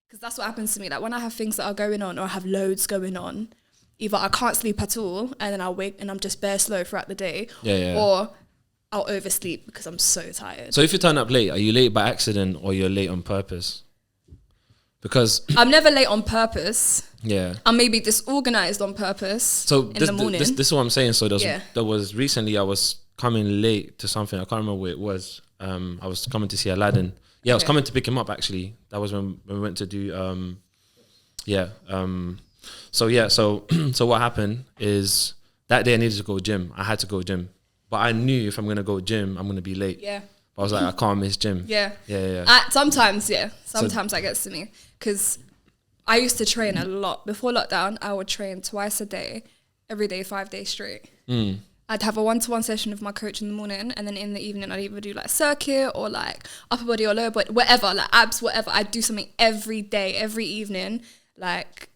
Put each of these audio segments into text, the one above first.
because that's what happens to me. Like when I have things that are going on or I have loads going on, either I can't sleep at all and then I'll wake and I'm just bare slow throughout the day, or I'll oversleep because I'm so tired. So if you turn up late, are you late by accident or you're late on purpose? Because I'm never late on purpose. Yeah. I'm maybe disorganized on purpose. So in the morning. This is what I'm saying. So there was recently I was coming late to something. I can't remember what it was. I was coming to see Aladdin. Yeah, I was coming to pick him up actually. That was when we went to do So what happened is that day I needed to go gym. I had to go gym. But I knew if I'm gonna go gym, I'm gonna be late. Yeah. But I was like, I can't miss gym. Yeah. Sometimes that gets to me. Because I used to train a lot. Before lockdown, I would train twice a day, every day, 5 days straight. I'd have a one-to-one session with my coach in the morning, and then in the evening I'd either do like circuit or like upper body or lower body, whatever, like abs, whatever. I'd do something every day, every evening. Like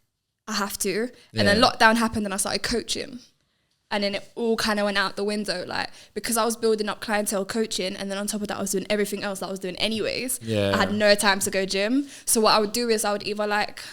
I have to. And then lockdown happened and I started coaching. And then it all kind of went out the window, like, because I was building up clientele coaching, and then on top of that, I was doing everything else that I was doing anyways. I had no time to go gym. So what I would do is I would either like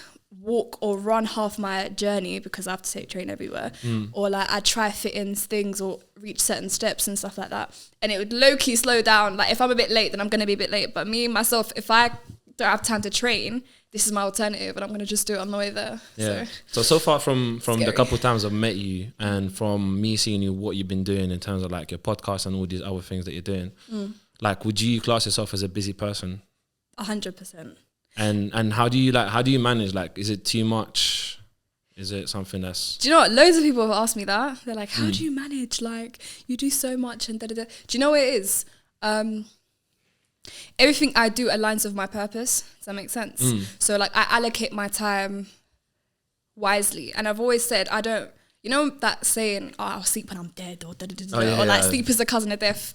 walk or run half my journey because I have to take train everywhere, or like I'd try fit in things or reach certain steps and stuff like that. And it would low-key slow down. Like if I'm a bit late, then I'm going to be a bit late. But me, myself, if I don't have time to train, this is my alternative, and I'm going to just do it on the way there. Yeah. So far from the couple of times I've met you, and from me seeing you, what you've been doing in terms of like your podcast and all these other things that you're doing, like, would you class yourself as a busy person? 100%. And how do you manage? Like, is it too much? Is it something that's... Do you know what? Loads of people have asked me that. They're like, how do you manage? Like, you do so much and da-da-da. Do you know what it is? Everything I do aligns with my purpose. Does that make sense? So like I allocate my time wisely. And I've always said, I don't, you know that saying, I'll sleep when I'm dead, or or like sleep is the cousin of death.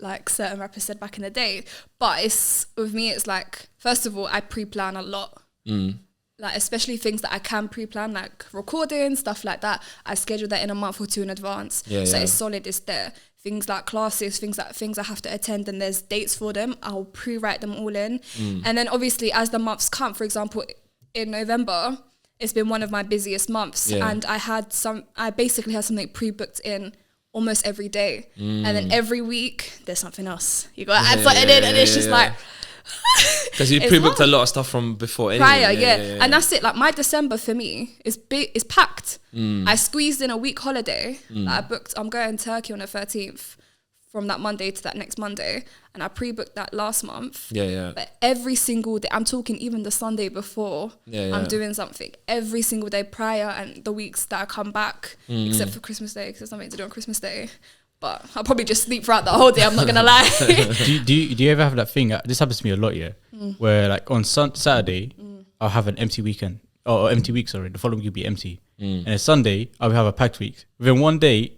Like certain rappers said back in the day. But it's, with me, it's like, first of all, I pre-plan a lot. Like especially things that I can pre-plan, like recording, stuff like that. I schedule that in a month or two in advance. So it's solid, it's there. Things like classes, things I have to attend and there's dates for them, I'll pre-write them all in. And then obviously as the months come, for example, in November, it's been one of my busiest months. And I basically had something pre-booked in almost every day. And then every week, there's something else. You got to add something in and it's just like... Because you pre-booked a lot of stuff from before anyway. Prior, and that's it. Like my December for me is big, is packed. I squeezed in a week holiday. I'm going to Turkey on the 13th from that Monday to that next Monday, and I pre-booked that last month. But every single day, I'm talking even the Sunday before, I'm doing something every single day prior, and the weeks that I come back, except for Christmas Day because there's something to do on Christmas Day. But I'll probably just sleep throughout the whole day, I'm not going to lie. do you ever have that thing, this happens to me a lot, where like on Saturday, I'll have an empty weekend, or empty week, sorry, the following week will be empty. And a Sunday, I'll have a packed week. Within one day,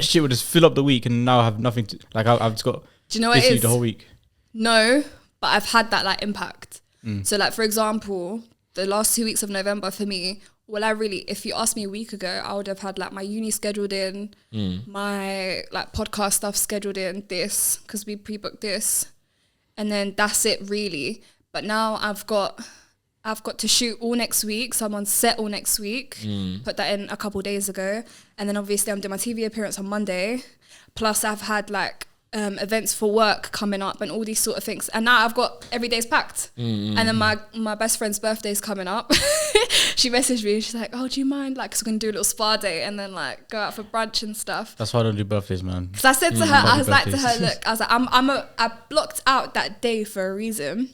shit will just fill up the week, and now I have nothing to, like I've just got do you know what it is? The whole week. No, but I've had that like impact. So like, for example, the last 2 weeks of November for me, if you asked me a week ago, I would have had like my uni scheduled in, my like podcast stuff scheduled in, this, because we pre-booked this, and then that's it really. But now I've got to shoot all next week, so I'm on set all next week, put that in a couple of days ago, and then obviously I'm doing my TV appearance on Monday, plus I've had like events for work coming up and all these sort of things, and now I've got every day's packed. And then my best friend's birthday's coming up. She messaged me, she's like, oh, do you mind, like, because we're gonna do a little spa day and then like go out for brunch and stuff. That's why I don't do birthdays, man. Because I said to her, I was like to her, look, I was like, I blocked out that day for a reason,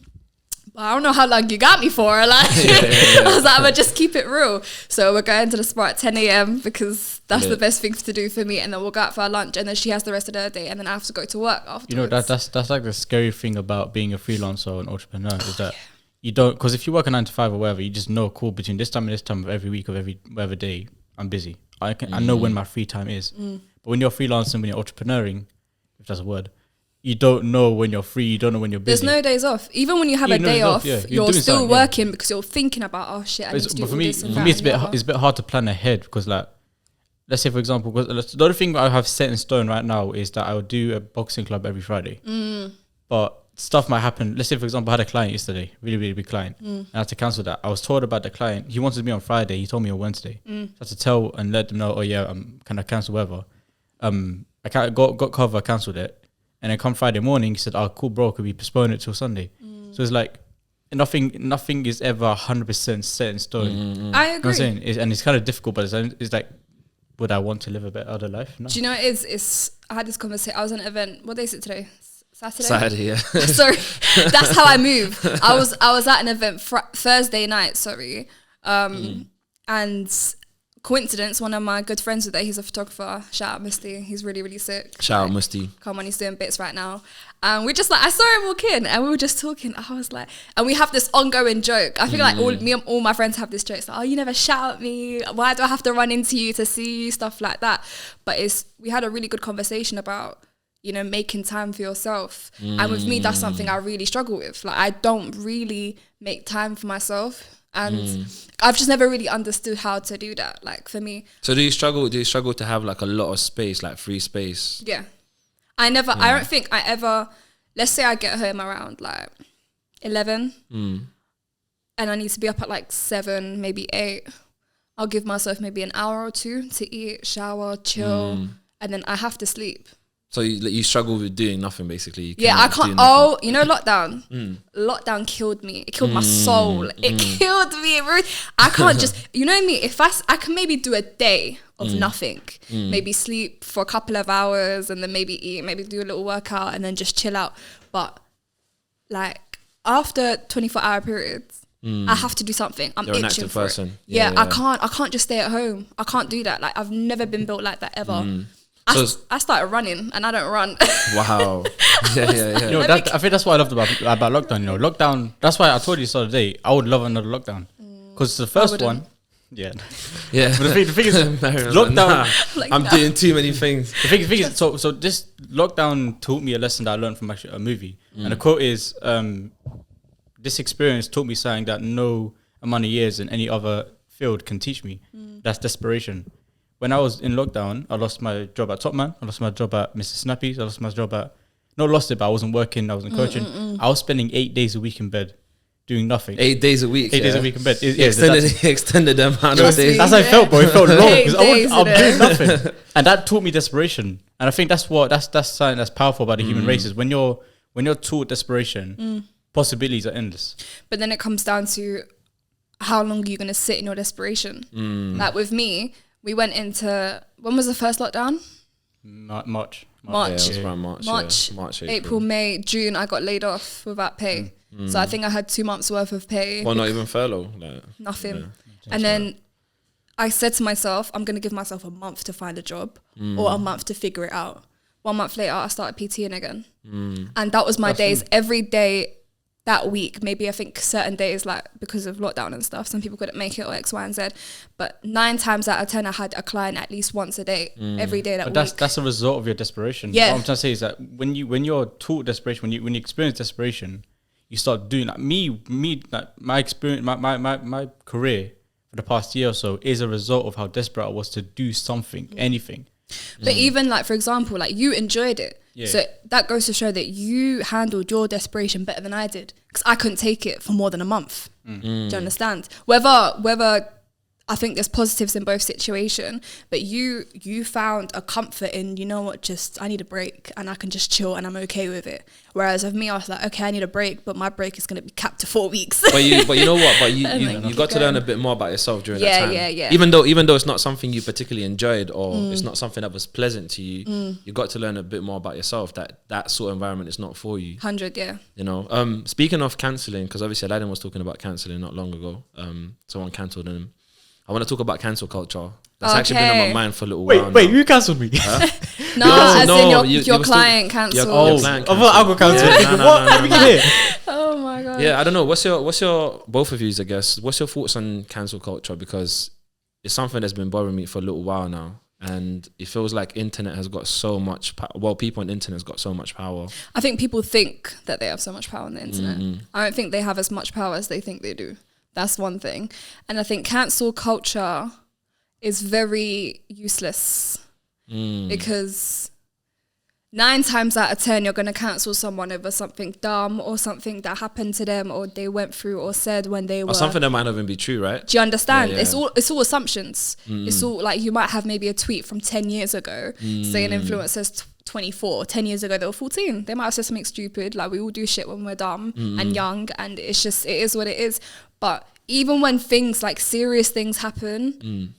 but I don't know how long you got me for. Like, I was like, I'm gonna just keep it real. So we're going to the spa at 10 a.m. because that's the best thing to do for me, and then we'll go out for our lunch, and then she has the rest of her day, and then I have to go to work afterwards. You know, that's like the scary thing about being a freelancer or an entrepreneur, is that you don't, because if you work a 9 to 5 or whatever, you just know, cool, between this time and this time of every week, of every whatever day, I'm busy. I know when my free time is. But when you're freelancing, when you're entrepreneuring, if that's a word, you don't know when you're free, you don't know when you're busy. There's no days off. Even when you have a day off, you're still working because you're thinking about, oh shit, I need to do all this and that. For me, it's a bit hard to plan ahead, because like, let's say for example, the only thing I have set in stone right now is that I would do a boxing club every Friday. But stuff might happen. Let's say, for example, I had a client yesterday, really, really big client, and I had to cancel that. I was told about the client. He wanted me on Friday. He told me on Wednesday. So I had to tell and let them know, oh yeah, can I cancel whatever? I got cover, cancelled it. And then come Friday morning, he said, oh, cool, bro, could we postpone it till Sunday? So it's like, nothing is ever 100% set in stone. I agree. You know what I'm saying? And it's kind of difficult, but it's like, would I want to live a better life? No. Do you know what it is? I had this conversation. I was at an event. What day is it today? Saturday, yeah. Sorry, that's how I move. I was at an event Thursday night. Sorry, and coincidence. One of my good friends was there. He's a photographer. Shout out Musty. He's really, really sick. Shout out Musty. Come on, he's doing bits right now. And we just like, I saw him walk in and we were just talking. I was like, and we have this ongoing joke. I feel like all my friends have this joke. It's like, oh, you never shout at me. Why do I have to run into you to see you? Stuff like that. But we had a really good conversation about, you know, making time for yourself. And with me, that's something I really struggle with. Like, I don't really make time for myself. And I've just never really understood how to do that. Like, for me. So do you struggle to have like a lot of space, like free space? Yeah. I don't think I ever, let's say I get home around like 11 and I need to be up at like 7, maybe 8. I'll give myself maybe an hour or 2 to eat, shower, chill, and then I have to sleep. So you struggle with doing nothing, basically. I can't. Oh, you know, lockdown. Lockdown killed me. It killed my soul. It killed me. I can't just, you know me. If I can maybe do a day of nothing, maybe sleep for a couple of hours, and then maybe eat, maybe do a little workout, and then just chill out. But like after 24-hour periods, I have to do something. I'm You're itching an active for person. it. Yeah, I can't just stay at home. I can't do that. Like, I've never been built like that ever. I started running and I don't run. Wow. Yeah. You know, I think that's what I loved about lockdown. You know, lockdown. That's why I told you the other day. I would love another lockdown because the first one. Yeah. But the thing is, lockdown. I'm doing too many things. The thing is, so this lockdown taught me a lesson that I learned from actually a movie, and the quote is, "This experience taught me something that no amount of years in any other field can teach me. That's desperation." When I was in lockdown, I lost my job at Top Man. I lost my job at Mr. Snappy's. I lost my job at... Not lost it, but I wasn't working. I wasn't coaching. I was spending 8 days a week in bed doing nothing. 8 days a week? 8 days a week in bed. Extended the amount of days. That's how I felt, bro. It felt long. Because I'm doing nothing. And that taught me desperation. And I think that's something that's powerful about the human race is when you're taught desperation, possibilities are endless. But then it comes down to how long are you going to sit in your desperation? Like with me... We went into, when was the first lockdown? March. Yeah, it was around March, April, May, June, I got laid off without pay. So I think I had 2 months worth of pay. Well, not even furlough. Nothing. Yeah. And then I said to myself, I'm going to give myself a month to find a job or a month to figure it out. 1 month later, I started PTing again. And that was my days. Every day that week, maybe I think certain days, like because of lockdown and stuff, some people couldn't make it or X, Y, and Z. But 9 times out of 10, I had a client at least once a day, every day that week. That's a result of your desperation. Yeah. What I'm trying to say is that when you're taught desperation, when you experience desperation, you start doing like me. Like my experience, my career for the past year or so is a result of how desperate I was to do something, anything. But even like, for example, like you enjoyed it. Yeah. So that goes to show that you handled your desperation better than I did, because I couldn't take it for more than a month. Do you understand? Whether I think there's positives in both situations, but you found a comfort in, you know what, just I need a break and I can just chill and I'm okay with it. Whereas with me, I was like, okay, I need a break, but my break is going to be capped to 4 weeks. But you know what? But you got to learn a bit more about yourself during that time. Yeah. Even though it's not something you particularly enjoyed or it's not something that was pleasant to you, you got to learn a bit more about yourself. That sort of environment is not for you. 100, yeah. You know. Speaking of cancelling, because obviously Aladdin was talking about cancelling not long ago. Someone cancelled him. I want to talk about cancel culture. That's actually been on my mind for a little while. Wait, you cancelled me? No, your client cancelled. I thought I got cancelled. What? Oh my god. Yeah, I don't know. What's your both of yous, I guess? What's your thoughts on cancel culture? Because it's something that's been bothering me for a little while now, and it feels like internet has got so much. People on the internet has got so much power. I think people think that they have so much power on the internet. I don't think they have as much power as they think they do. That's one thing. And I think cancel culture is very useless because 9 times out of 10, you're going to cancel someone over something dumb or something that happened to them or they went through or said when they were. Or something that might not even be true, right? Do you understand? Yeah, yeah. It's all assumptions. It's all like you might have maybe a tweet from 10 years ago, say an influencer's 24. 10 years ago, they were 14. They might have said something stupid. Like we all do shit when we're dumb and young, and it is what it is. But even when things like serious things happen,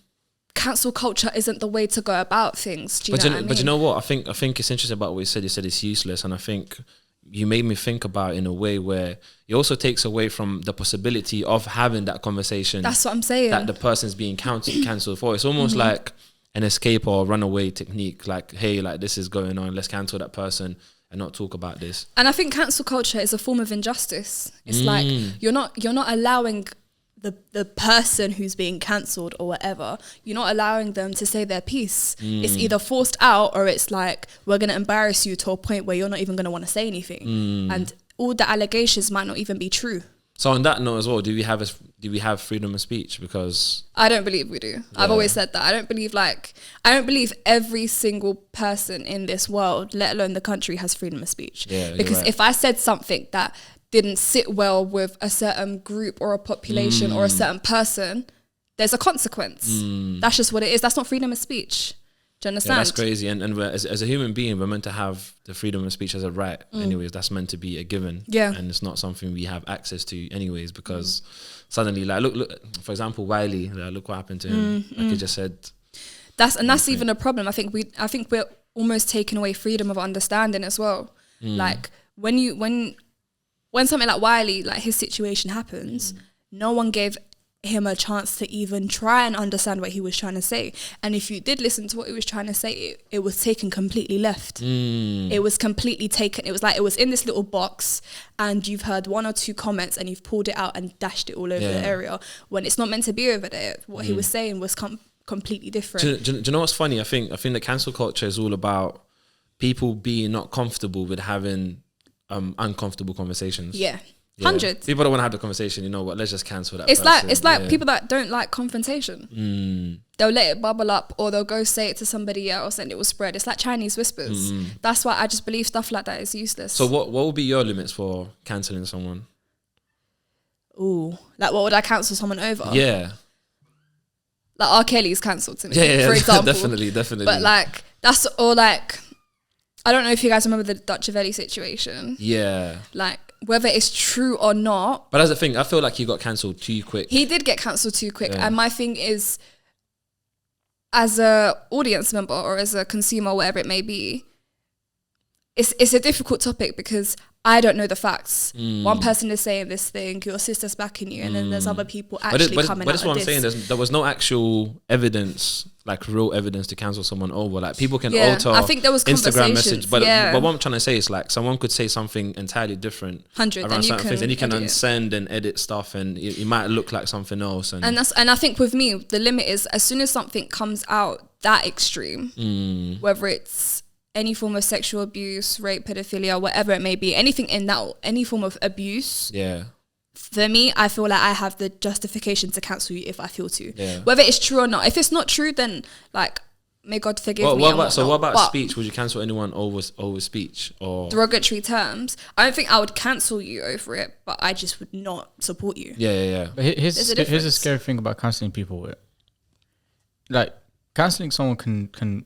cancel culture isn't the way to go about things. Do you know what I mean? But you know what? I think it's interesting about what you said. You said it's useless, and I think you made me think about it in a way where it also takes away from the possibility of having that conversation. That's what I'm saying. That the person's being cancelled for. It's almost like an escape or runaway technique. Like, hey, like this is going on. Let's cancel that person and not talk about this. And I think cancel culture is a form of injustice. It's like you're not allowing the person who's being cancelled or whatever, you're not allowing them to say their piece. It's either forced out or it's like, we're going to embarrass you to a point where you're not even going to want to say anything. And all the allegations might not even be true. So on that note as well, do we have freedom of speech? Because I don't believe we do. I've always said that. I don't believe every single person in this world, let alone the country, has freedom of speech. Yeah, because right. if I said something that didn't sit well with a certain group or a population or a certain person, there's a consequence. That's just what it is. That's not freedom of speech. Do you understand? Yeah, that's crazy. And we're, as a human being, we're meant to have the freedom of speech as a right. Anyways, that's meant to be a given. Yeah. And it's not something we have access to anyways, because suddenly, like, look, for example, Wiley, look what happened to him. Like he just said. That's even a problem. I think we're almost taking away freedom of understanding as well. Like when something like Wiley, like his situation happens, no one gave him a chance to even try and understand what he was trying to say. And if you did listen to what he was trying to say, it was taken completely left. It was completely taken. It was like it was in this little box and you've heard 1 or 2 comments and you've pulled it out and dashed it all over the area when it's not meant to be over there. What he was saying was completely different. Do you know what's funny? I think the cancel culture is all about people being not comfortable with having uncomfortable conversations. Yeah. Hundreds. People don't want to have the conversation, you know what, let's just cancel that It's person. it's like people that don't like confrontation. They'll let it bubble up or they'll go say it to somebody else and it will spread. It's like Chinese whispers. That's why I just believe stuff like that is useless. So what would be your limits for cancelling someone? Ooh, like what would I cancel someone over? Yeah. Like R. Kelly's cancelled to me, Yeah, for example. definitely. But like, that's all like, I don't know if you guys remember the Dutch Valley situation. Yeah. Like, whether it's true or not. But that's the thing, I feel like he got cancelled too quick. He did get cancelled too quick. Yeah. And my thing is, as a audience member or as a consumer, whatever it may be, it's a difficult topic because I don't know the facts. One person is saying this thing, your sister's backing you, and then there's other people actually coming out of this. But that's what I'm saying. There was no actual evidence, like real evidence, to cancel someone over. Like people can alter. I think there was Instagram message, but yeah. what I'm trying to say is like someone could say something entirely different 100 around certain things, and you can edit it. unsend and edit stuff, and it might look like something else. And I think with me, the limit is as soon as something comes out that extreme, whether it's any form of sexual abuse, rape, pedophilia, whatever it may be, anything in that, any form of abuse. Yeah. For me, I feel like I have the justification to cancel you if I feel to. Yeah. Whether it's true or not. If it's not true, then like, may God forgive me. What about speech? Would you cancel anyone over speech or derogatory terms? I don't think I would cancel you over it, but I just would not support you. Yeah. But here's the scary thing about cancelling people. With like cancelling someone can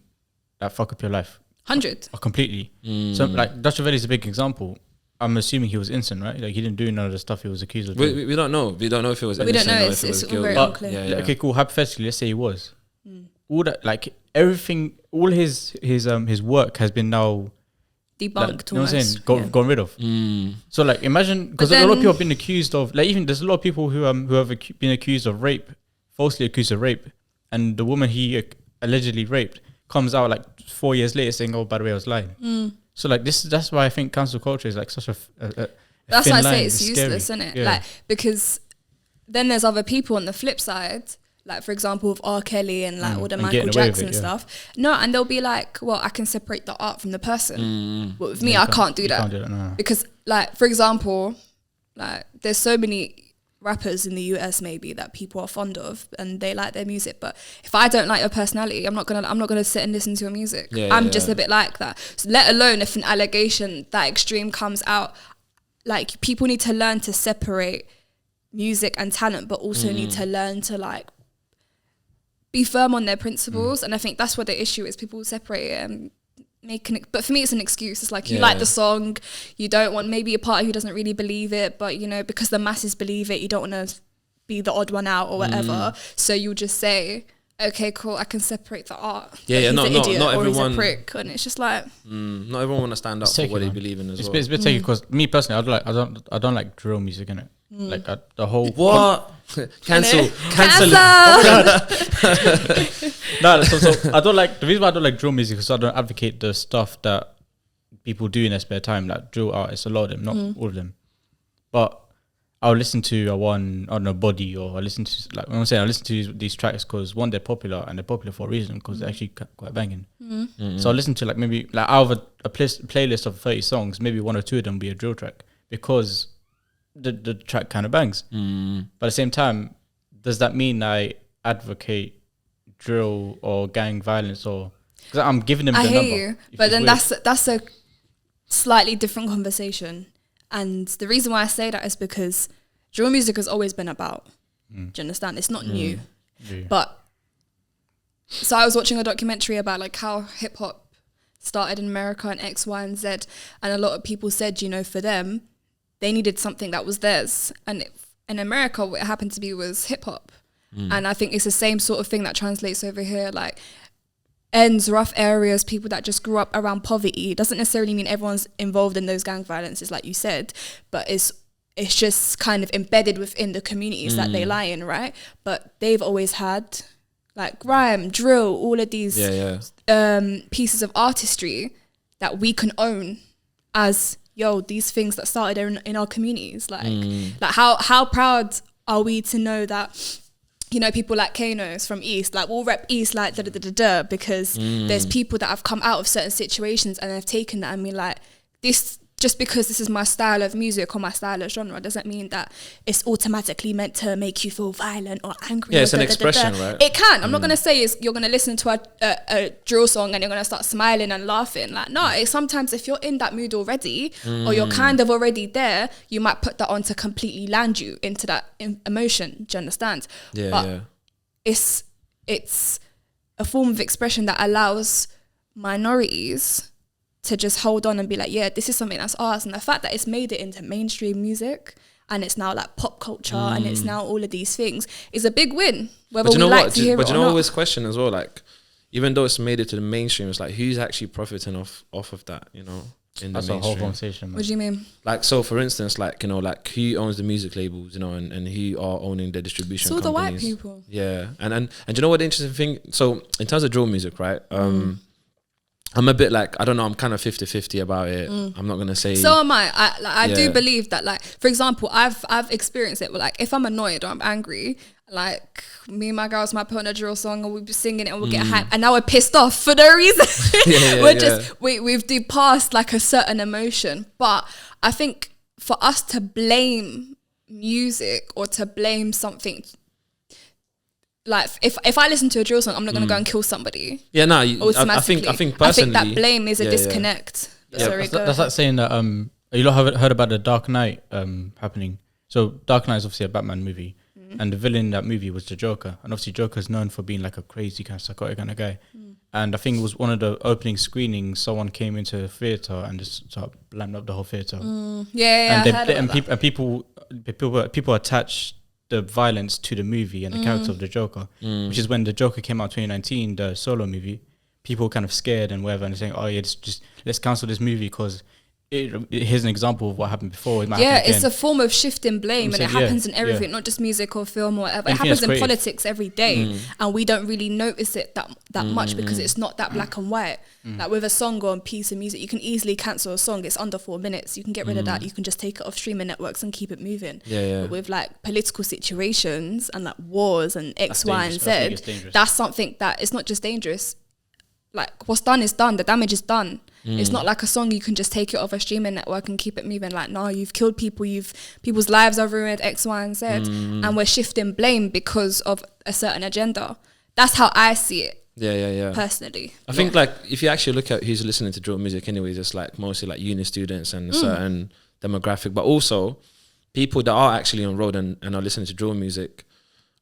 like fuck up your life. 100. Completely. So like Dutch Valley is a big example. I'm assuming he was innocent, right? Like he didn't do none of the stuff he was accused of doing. We don't know. We don't know if it was innocent. We don't know. Or if it was It's guilty. very unclear. Yeah. Okay, cool. Hypothetically, let's say he was. All that, like everything, all his work has been now Debunked. like, you know what I'm almost. saying? Gone rid of. So like imagine, because a lot of people have been accused of, like even there's a lot of people who have been accused of rape, falsely accused of rape, and the woman he allegedly raped comes out like 4 years later saying, "Oh, by the way, I was lying." So like that's why I think cancel culture is like such a that's thin why I line. say it's useless, isn't it? Yeah. Like because then there's other people on the flip side, like for example with R. Kelly and like all the And Michael getting away with Jackson it, yeah. stuff. No, and they'll be like, well, I can separate the art from the person. But with me, Yeah, I you can't do you that can't do that, no. because like for example, like there's so many rappers in the US maybe that people are fond of and they like their music, but if I don't like your personality, I'm not gonna sit and listen to your music. I'm just a bit like that. So let alone if an allegation that extreme comes out, like people need to learn to separate music and talent, but also need to learn to like be firm on their principles. And I think that's what the issue is. People separate it and but for me it's an excuse. It's like you like the song, you don't want maybe a party who doesn't really believe it, but you know, because the masses believe it, you don't want to be the odd one out or whatever. So you just say, okay, cool, I can separate the art. Not everyone. He's a prick, and it's just like not everyone want to stand up for what they believe in as well. It's a bit tricky because me personally, I don't like drill music in it. Like the whole cancel. No, so I don't like, the reason why I don't like drill music is I don't advocate the stuff that people do in their spare time, like drill artists, a lot of them, not all of them. But I'll listen to Body, or I listen to, like when I'm saying, I listen to these tracks because one, they're popular, and they're popular for a reason because they're actually quite banging. So I listen to like maybe like out of a playlist of 30 songs, maybe 1 or 2 of them be a drill track because the track kind of bangs. But at the same time, does that mean I advocate drill or gang violence, or because I'm giving them the number? I hear you, but then that's a slightly different conversation. And the reason why I say that is because drill music has always been about. Do you understand? It's not new. Yeah. But so I was watching a documentary about like how hip hop started in America and X, Y, and Z, and a lot of people said, you know, for them, they needed something that was theirs, and in America, what it happened to be was hip hop. And I think it's the same sort of thing that translates over here, like ends, rough areas, people that just grew up around poverty. It doesn't necessarily mean everyone's involved in those gang violences, like you said, but it's just kind of embedded within the communities that they lie in, right? But they've always had like grime, drill, all of these pieces of artistry that we can own as, yo, these things that started in our communities. Like how proud are we to know that, you know, people like Kanos from East, like we'll rep East like because there's people that have come out of certain situations and they've taken that and been like, this, just because this is my style of music or my style of genre doesn't mean that it's automatically meant to make you feel violent or angry. Yeah, it's an expression, right? It can. I'm not going to say you're going to listen to a drill song and you're going to start smiling and laughing. Like, no, it's sometimes if you're in that mood already or you're kind of already there, you might put that on to completely land you into that emotion. Do you understand? Yeah, but it's a form of expression that allows minorities to just hold on and be like, yeah, this is something that's ours. And the fact that it's made it into mainstream music and it's now like pop culture and it's now all of these things is a big win, whether we like to hear it or not. But you know, I always question as well, like, even though it's made it to the mainstream, it's like, who's actually profiting off of that, you know, in the mainstream? That's a whole conversation, man. What do you mean? Like, so for instance, like, you know, like who owns the music labels, you know, and who are owning the distribution companies? It's all the white people. Yeah. And you know what the interesting thing, so in terms of drill music, right, I'm a bit like, I don't know, I'm kind of 50-50 about it. I'm not going to say... So am I. I do believe that, like, for example, I've experienced it, but like, if I'm annoyed or I'm angry, like, me and my girls might put on a drill song and we'll be singing it and we'll get hyped, and now we're pissed off for no reason. We've depassed like a certain emotion. But I think for us to blame music or to blame something... Like if I listen to a drill song, I'm not gonna go and kill somebody. Yeah, no. I think personally, that blame is a disconnect. Yeah. That's like saying that you lot haven't heard about the Dark Knight happening. So Dark Knight is obviously a Batman movie, and the villain in that movie was the Joker, and obviously Joker's known for being like a crazy kind of psychotic kind of guy. And I think it was one of the opening screenings. Someone came into the theater and just started blamming up the whole theater. And people attach the violence to the movie and the character of the Joker, which is when the Joker came out 2019, the solo movie. People kind of scared and whatever, and they're saying, "Oh yeah, just let's cancel this movie because here's an example of what happened before." It's a form of shifting blame, and it happens in everything, not just music or film or whatever. It happens in politics every day, and we don't really notice it that much because it's not that black and white. Like with a song or a piece of music, you can easily cancel a song. It's under 4 minutes. You can get rid of that. You can just take it off streaming networks and keep it moving. But with like political situations and like wars and X, Y, and Z, that's something that it's not just dangerous. Like what's done is done. The damage is done. It's not like a song you can just take it off a streaming network and keep it moving. Like, no, you've killed people, people's lives are ruined, X, Y, and Z, and we're shifting blame because of a certain agenda. That's how I see it. Yeah. Personally, I think like if you actually look at who's listening to drill music, anyways, it's like mostly like uni students and a certain demographic, but also people that are actually on road and are listening to drill music,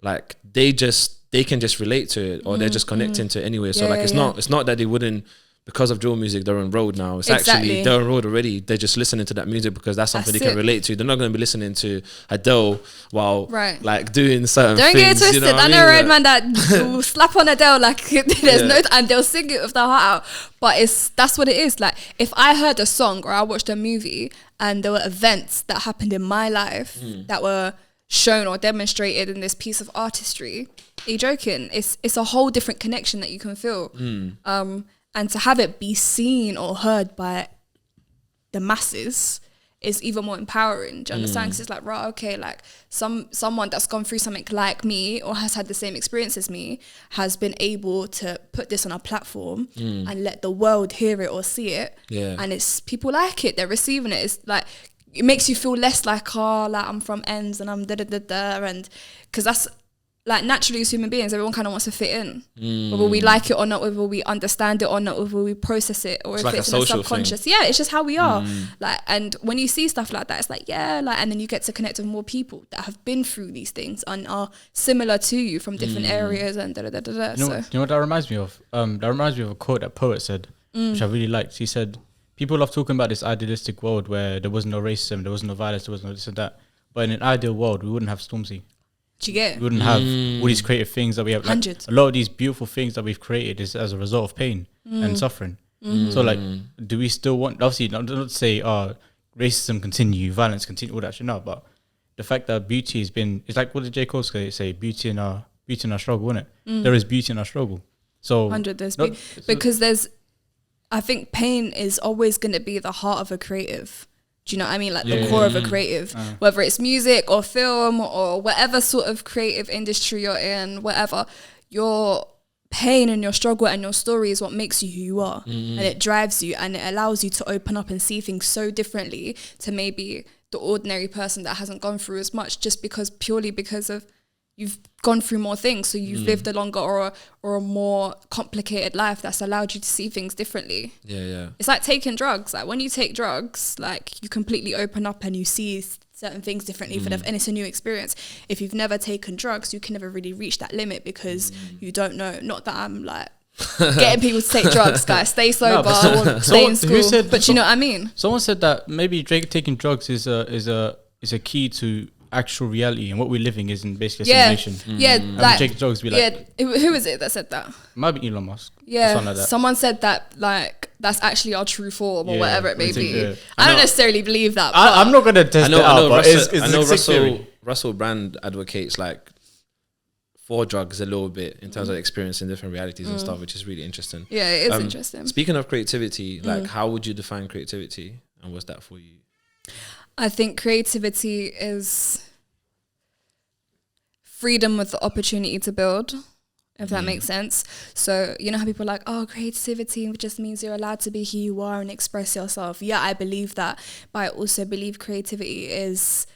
like they can just relate to it, or they're just connecting to it anyway. So like it's not that they wouldn't, because of drill music they're on road now. It's actually they're on road already. They're just listening to that music because that's something they can relate to. They're not going to be listening to Adele while like doing certain things. Don't get it twisted. You know I know road man that will slap on Adele like there's no, and they'll sing it with their heart out. But that's what it is. Like if I heard a song or I watched a movie and there were events that happened in my life that were shown or demonstrated in this piece of artistry, are you joking? It's a whole different connection that you can feel. And to have it be seen or heard by the masses is even more empowering. Do you understand? Because it's like, right, okay, like someone that's gone through something like me or has had the same experience as me has been able to put this on a platform and let the world hear it or see it. Yeah. And it's people like it. They're receiving it. It's like, it makes you feel less like, oh, like I'm from ends and I'm da-da-da-da. And because that's, like naturally as human beings, everyone kind of wants to fit in, whether we like it or not, whether we understand it or not, whether we process it or if it's in the subconscious. Thing. Yeah, it's just how we are. Like, and when you see stuff like that, it's like, yeah, like, and then you get to connect with more people that have been through these things and are similar to you from different areas and da da da da da. You know what that reminds me of? That reminds me of a quote that poet said, which I really liked. He said, "People love talking about this idealistic world where there was no racism, there was no violence, there was no this and that. But in an ideal world, we wouldn't have Stormzy. Do you get it? We wouldn't have all these creative things that we have. Like, Hundreds. a lot of these beautiful things that we've created is as a result of pain and suffering. So like, do we still want, obviously not to say, racism continue, violence continue, all that shit, no, but the fact that beauty has been, it's like, what did J. Cole say, beauty in our struggle, isn't it? There is beauty in our struggle. So 100, there's because there's, I think pain is always going to be the heart of a creative. Do you know what I mean? Like the core of a creative, whether it's music or film or whatever sort of creative industry you're in, whatever, your pain and your struggle and your story is what makes you who you are. And it drives you and it allows you to open up and see things so differently to maybe the ordinary person that hasn't gone through as much, just purely because of you've gone through more things, so you've lived a longer or a more complicated life that's allowed you to see things differently. Yeah. It's like taking drugs. Like when you take drugs, like you completely open up and you see certain things differently and it's a new experience. If you've never taken drugs, you can never really reach that limit because you don't know. Not that I'm like getting people to take drugs, guys. Stay sober, stay in school. But you know what I mean? Someone said that maybe taking drugs is a key to actual reality, and what we're living is in basically a simulation. Like taking drugs be like, who is it that said that? Might be Elon Musk. Like someone said that like that's actually our true form or whatever it may be. I don't necessarily believe that. I'm not gonna test it out. I know Russell Brand advocates like for drugs a little bit in terms of experiencing different realities and stuff, which is really interesting. Yeah, it is interesting. Speaking of creativity, like how would you define creativity, and what's that for you? I think creativity is freedom with the opportunity to build, if that makes sense. So, you know how people are like, oh, creativity just means you're allowed to be who you are and express yourself. Yeah, I believe that. But I also believe creativity it's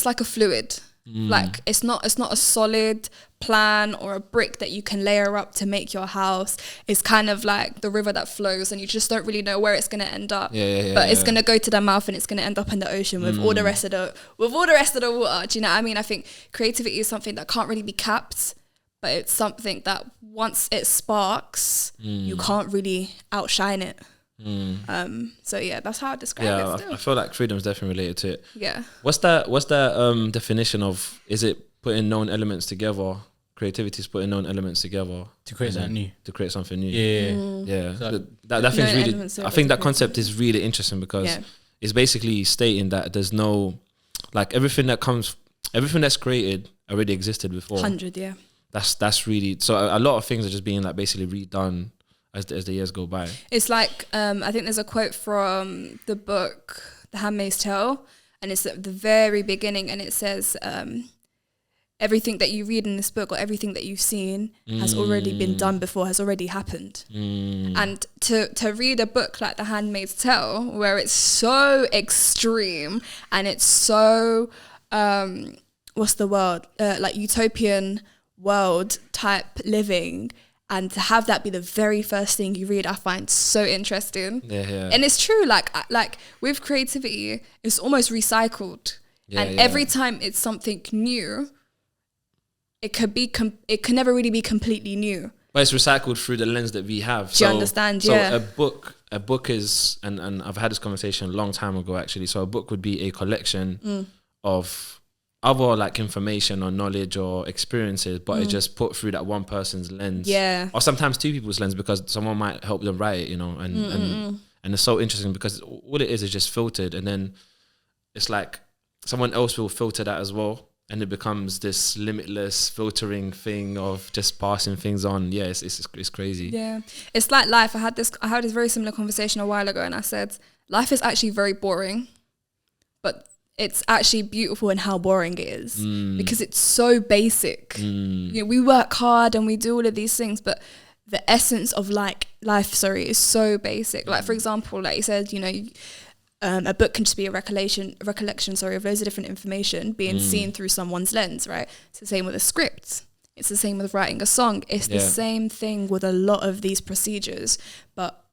like a fluid. Like it's not a solid plan or a brick that you can layer up to make your house. It's kind of like the river that flows and you just don't really know where it's going to end up. But it's going to go to the mouth and it's going to end up in the ocean with all the rest of the water. Do you know what I mean? I think creativity is something that can't really be capped, but it's something that once it sparks, you can't really outshine it. So yeah, that's how I describe it still. I feel like freedom is definitely related to it. Yeah. What's that definition of, is it putting known elements together? Creativity is putting known elements together to create something new. To create something new. Yeah. So that thing's really, I think that concept is really interesting because it's basically stating that there's no, like everything that's created already existed before. 100, yeah. That's really, so a lot of things are just being like basically redone as the years go by. It's like I think there's a quote from the book The Handmaid's Tale, and it's at the very beginning, and it says everything that you read in this book or everything that you've seen has already been done before, has already happened. And to read a book like The Handmaid's Tale, where it's so extreme and it's so, what's the word? Like utopian world type living, and to have that be the very first thing you read, I find so interesting. And it's true, like with creativity, it's almost recycled. Every time it's something new, it can never really be completely new. But it's recycled through the lens that we have. Do you understand? So a book is, and I've had this conversation a long time ago actually. So a book would be a collection of other like information or knowledge or experiences, but it's just put through that one person's lens. Or sometimes two people's lens, because someone might help them write it, you know, and it's so interesting because all it is just filtered, and then it's like someone else will filter that as well. And it becomes this limitless filtering thing of just passing things on. Yeah, it's crazy. Yeah, it's like life. I had this very similar conversation a while ago, and I said life is actually very boring, but it's actually beautiful in how boring it is because it's so basic. You know, we work hard and we do all of these things, but the essence of life, is so basic. Like for example, like you said, you know, a book can just be a recollection, of loads of different information being seen through someone's lens, right? It's the same with a script. It's the same with writing a song. It's the same thing with a lot of these procedures, but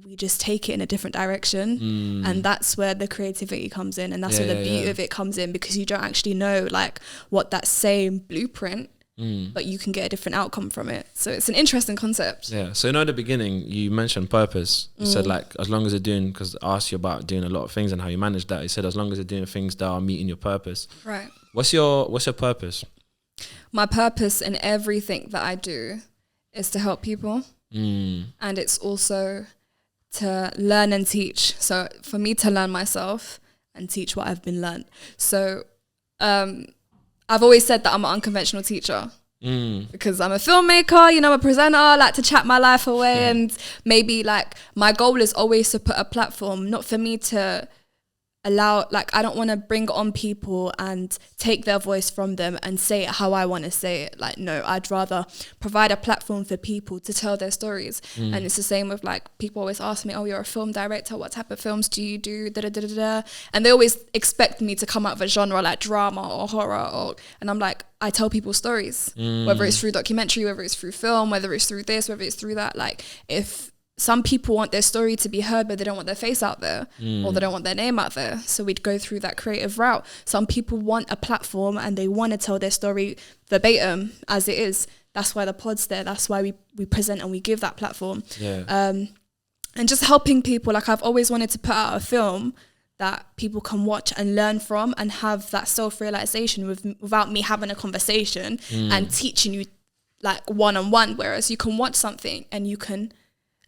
we just take it in a different direction. And that's where the creativity comes in, and that's where the beauty of it comes in, because you don't actually know like what that same blueprint, but you can get a different outcome from it. So it's an interesting concept. Yeah. So at the beginning, you mentioned purpose. You said like, as long as you're doing, because I asked you about doing a lot of things and how you manage that. You said as long as you're doing things that are meeting your purpose. Right. What's your purpose? My purpose in everything that I do is to help people, and it's also to learn and teach. So for me to learn myself and teach what I've been learned. So I've always said that I'm an unconventional teacher because I'm a filmmaker, you know, I'm a presenter, I like to chat my life away, and maybe like my goal is always to put a platform, not for me to allow, like I don't want to bring on people and take their voice from them and say it how I want to say it. Like, no, I'd rather provide a platform for people to tell their stories. And it's the same with like, people always ask me, oh, you're a film director, what type of films do you do? And they always expect me to come out of a genre like drama or horror, and I'm like, I tell people stories, whether it's through documentary, whether it's through film, whether it's through this, whether it's through that. Like, if some people want their story to be heard, but they don't want their face out there, or they don't want their name out there, so we'd go through that creative route. Some people want a platform and they want to tell their story verbatim as it is. That's why the pod's there. That's why we present and we give that platform. And just helping people. Like, I've always wanted to put out a film that people can watch and learn from and have that self-realization without me having a conversation and teaching you like one-on-one, whereas you can watch something and you can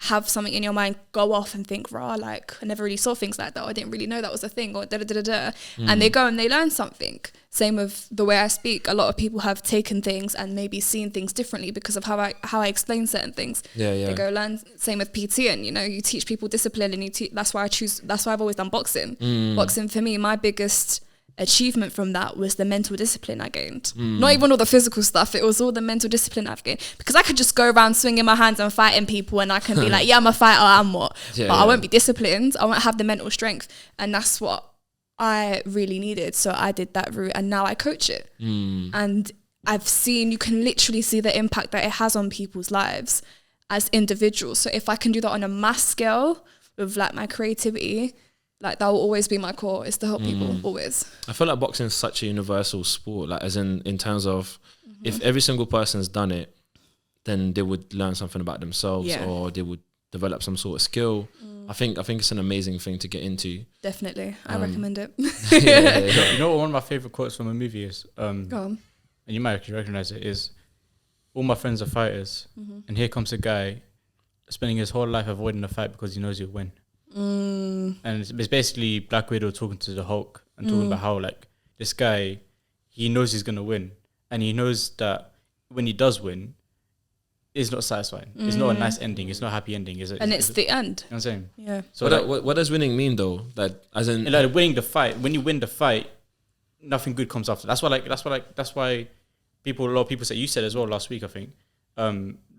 have something in your mind go off and think, rah, like I never really saw things like that, or I didn't really know that was a thing, or and they go and they learn something. Same with the way I speak. A lot of people have taken things and maybe seen things differently because of how I explain certain things. They go learn. Same with PT, and you know, you teach people discipline, and that's why I've always done boxing. Boxing for me, my biggest achievement from that was the mental discipline I gained. Not even all the physical stuff, it was all the mental discipline I've gained, because I could just go around swinging my hands and fighting people, and I can be like, yeah, I'm a fighter, I'm what, but I won't be disciplined, I won't have the mental strength, and that's what I really needed. So I did that route, and now I coach it, and you can literally see the impact that it has on people's lives as individuals. So if I can do that on a mass scale with like my creativity, like that will always be my core, is to help people, always. I feel like boxing is such a universal sport, like as in terms of if every single person's done it, then they would learn something about themselves, or they would develop some sort of skill. I think it's an amazing thing to get into. Definitely, I recommend it. You know what one of my favorite quotes from a movie is? Go on. And you might actually recognize it, is all my friends are fighters, and here comes a guy spending his whole life avoiding a fight because he knows he'll win. And it's basically Black Widow talking to the Hulk and talking about how like this guy, he knows he's gonna win, and he knows that when he does win, it's not satisfying. It's not a nice ending. It's not a happy ending. It's the end. You know what I'm saying? Yeah. So what does winning mean though? That as in like winning the fight. When you win the fight, nothing good comes after. That's why a lot of people say, you said as well last week, I think,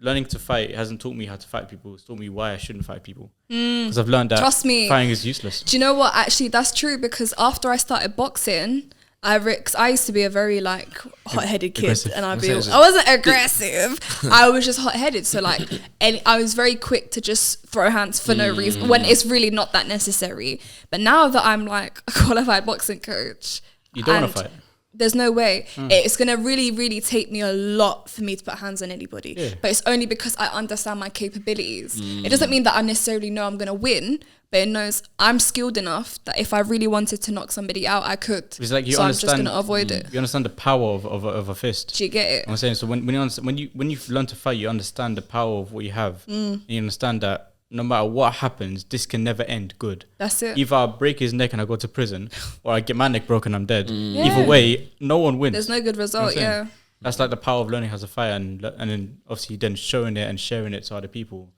learning to fight hasn't taught me how to fight people. It's taught me why I shouldn't fight people. Because I've learned that Trust me, fighting is useless. Do you know what? Actually, that's true, because after I started boxing, I used to be a very like hot-headed kid, Aggressive. and I wasn't aggressive. I was just hot-headed. So like, and I was very quick to just throw hands for no reason when it's really not that necessary. But now that I'm like a qualified boxing coach, You don't want to fight. there's no way. It's going to really, really take me a lot for me to put hands on anybody. Yeah. But it's only because I understand my capabilities. It doesn't mean that I necessarily know I'm going to win, but it knows I'm skilled enough that if I really wanted to knock somebody out, I could. It's like you so understand, I'm just going to avoid it. You understand the power of a fist. Do you get it? I'm saying, so when you've learned to fight, you understand the power of what you have. And you understand that no matter what happens, this can never end good. That's it. Either I break his neck and I go to prison, or I get my neck broken, I'm dead. Yeah. Either way, no one wins. There's no good result, You know what I'm yeah. That's like the power of learning how to fight, and then obviously then showing it and sharing it to other people,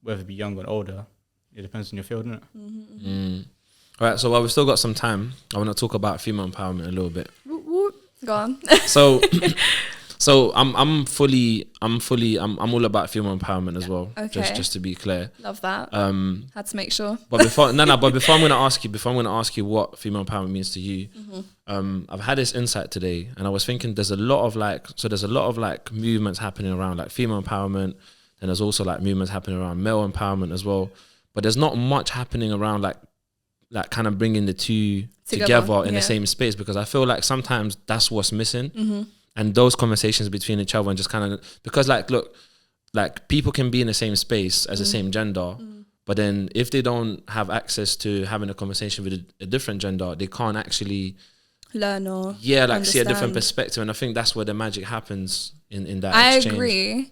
whether it be young or older. It depends on your field, doesn't it? All right, so while we've still got some time, I want to talk about female empowerment a little bit. Whoop, whoop. Go on. So I'm all about female empowerment as well. Okay. Just to be clear. Love that. Had to make sure. But before I'm going to ask you what female empowerment means to you. I've had this insight today, and I was thinking there's a lot of like movements happening around like female empowerment, and there's also like movements happening around male empowerment as well. But there's not much happening around like kind of bringing the two together in the same space, because I feel like sometimes that's what's missing. And those conversations between each other, and just kind of, because like, look, like people can be in the same space as the same gender, but then if they don't have access to having a conversation with a different gender, they can't actually learn or see a different understand. perspective. And I think that's where the magic happens in that I exchange. agree.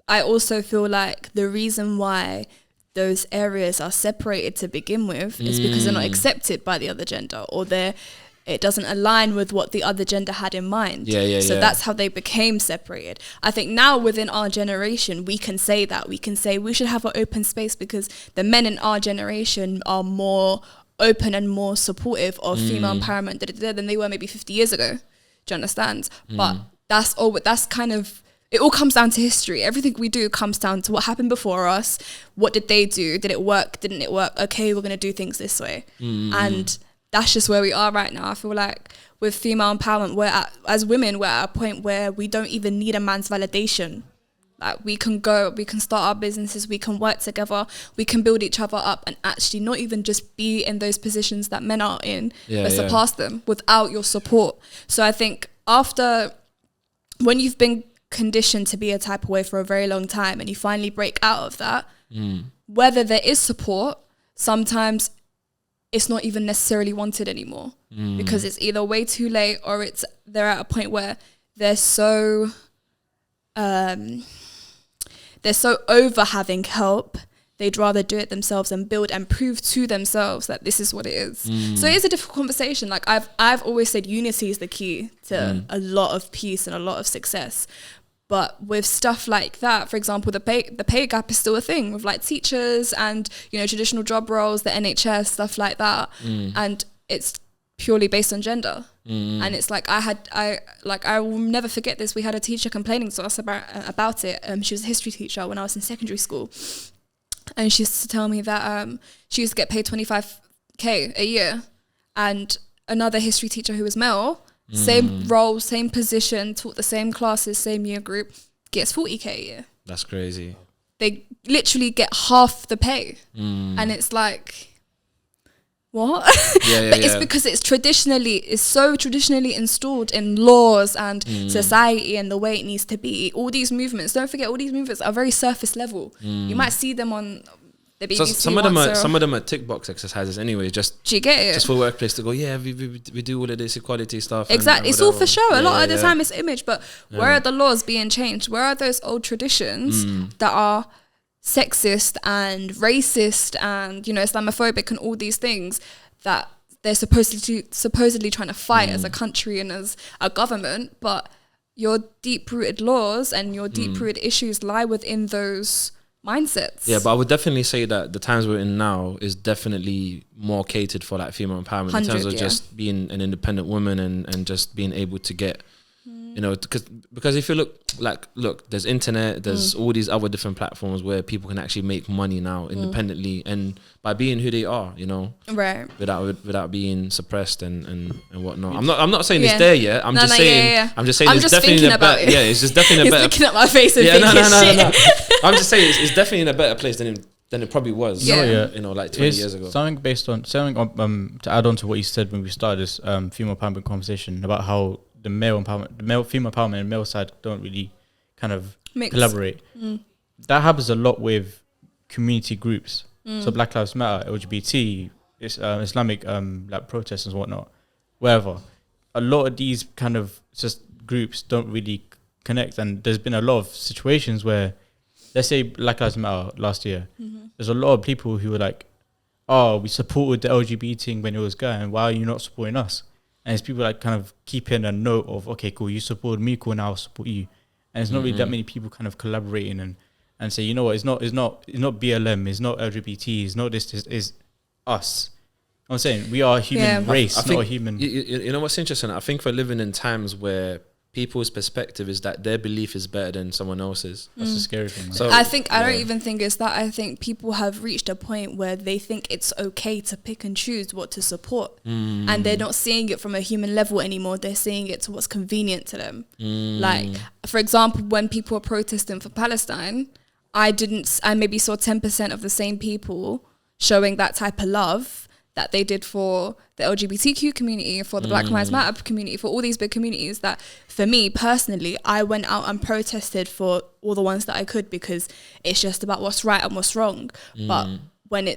I also feel like the reason why those areas are separated to begin with is because they're not accepted by the other gender, or it doesn't align with what the other gender had in mind. So that's how they became separated. I think now within our generation, we can say that. We can say we should have an open space, because the men in our generation are more open and more supportive of female empowerment than they were maybe 50 years ago. Do you understand? But that's kind of, it all comes down to history. Everything we do comes down to what happened before us. What did they do? Did it work? Didn't it work? Okay, we're going to do things this way. And that's just where we are right now. I feel like with female empowerment, as women, we're at a point where we don't even need a man's validation. Like we can start our businesses, we can work together, we can build each other up, and actually not even just be in those positions that men are in, but surpass them without your support. So I think when you've been conditioned to be a type of way for a very long time, and you finally break out of that, whether there is support, sometimes it's not even necessarily wanted anymore, because it's either way too late, or they're at a point where they're so over having help, they'd rather do it themselves and build and prove to themselves that this is what it is. So it is a difficult conversation. Like I've always said, unity is the key to a lot of peace and a lot of success. But with stuff like that, for example, the pay gap is still a thing with like teachers and, traditional job roles, the NHS, stuff like that. And it's purely based on gender. And it's like I will never forget this. We had a teacher complaining to us about it. She was a history teacher when I was in secondary school. And she used to tell me that she used to get paid 25k a year. And another history teacher who was male, same role, same position, taught the same classes, same year group, gets 40k a year. That's crazy. They literally get half the pay. And it's like, what? But it's because it's so traditionally installed in laws and society and the way it needs to be. All these movements, don't forget, all these movements are very surface level. You might see them on the BBC. So some of them are tick box exercises anyway. Just do you get it? Just for workplace to go, we do all of this equality stuff. Exactly, it's all for show. A lot of the time it's image, but where are the laws being changed? Where are those old traditions that are sexist and racist and Islamophobic and all these things that they're supposedly trying to fight as a country and as a government, but your deep-rooted laws and your deep-rooted issues lie within those mindsets. Yeah, but I would definitely say that the times we're in now is definitely more catered for like female empowerment in terms of just being an independent woman and just being able to get, because because if you look, there's internet, there's all these other different platforms where people can actually make money now independently and by being who they are, you know, right, without being suppressed and whatnot. I'm not saying it's there yet. I'm just saying it's definitely in a better. Yeah, it's just definitely in a better. Looking at my face and no. shit. I'm just saying it's definitely in a better place than it probably was. Yeah. You know, like 20 years ago. Something to add on to what you said when we started this female empowerment conversation about how female empowerment and male side don't really kind of collaborate. That happens a lot with community groups. So Black Lives Matter, LGBT, Islamic like protests and whatnot, wherever. A lot of these kind of just groups don't really connect, and there's been a lot of situations where, let's say Black Lives Matter last year, there's a lot of people who were like, oh, we supported the LGBT thing when it was going, why are you not supporting us? And it's people like kind of keeping a note of, okay, cool, you supported me, cool, now I'll support you. And it's not really that many people kind of collaborating and say, you know what, it's not BLM, it's not LGBT, it's not this is us. I'm saying we are a human race, not a human. You know what's interesting? I think we're living in times where people's perspective is that their belief is better than someone else's. That's the scary thing. Man. So I don't even think it's that. I think people have reached a point where they think it's okay to pick and choose what to support, and they're not seeing it from a human level anymore. They're seeing it to what's convenient to them. Like, for example, when people were protesting for Palestine, I maybe saw 10% of the same people showing that type of love that they did for the LGBTQ community, for the Black Lives Matter community, for all these big communities. That for me personally, I went out and protested for all the ones that I could, because it's just about what's right and what's wrong. But when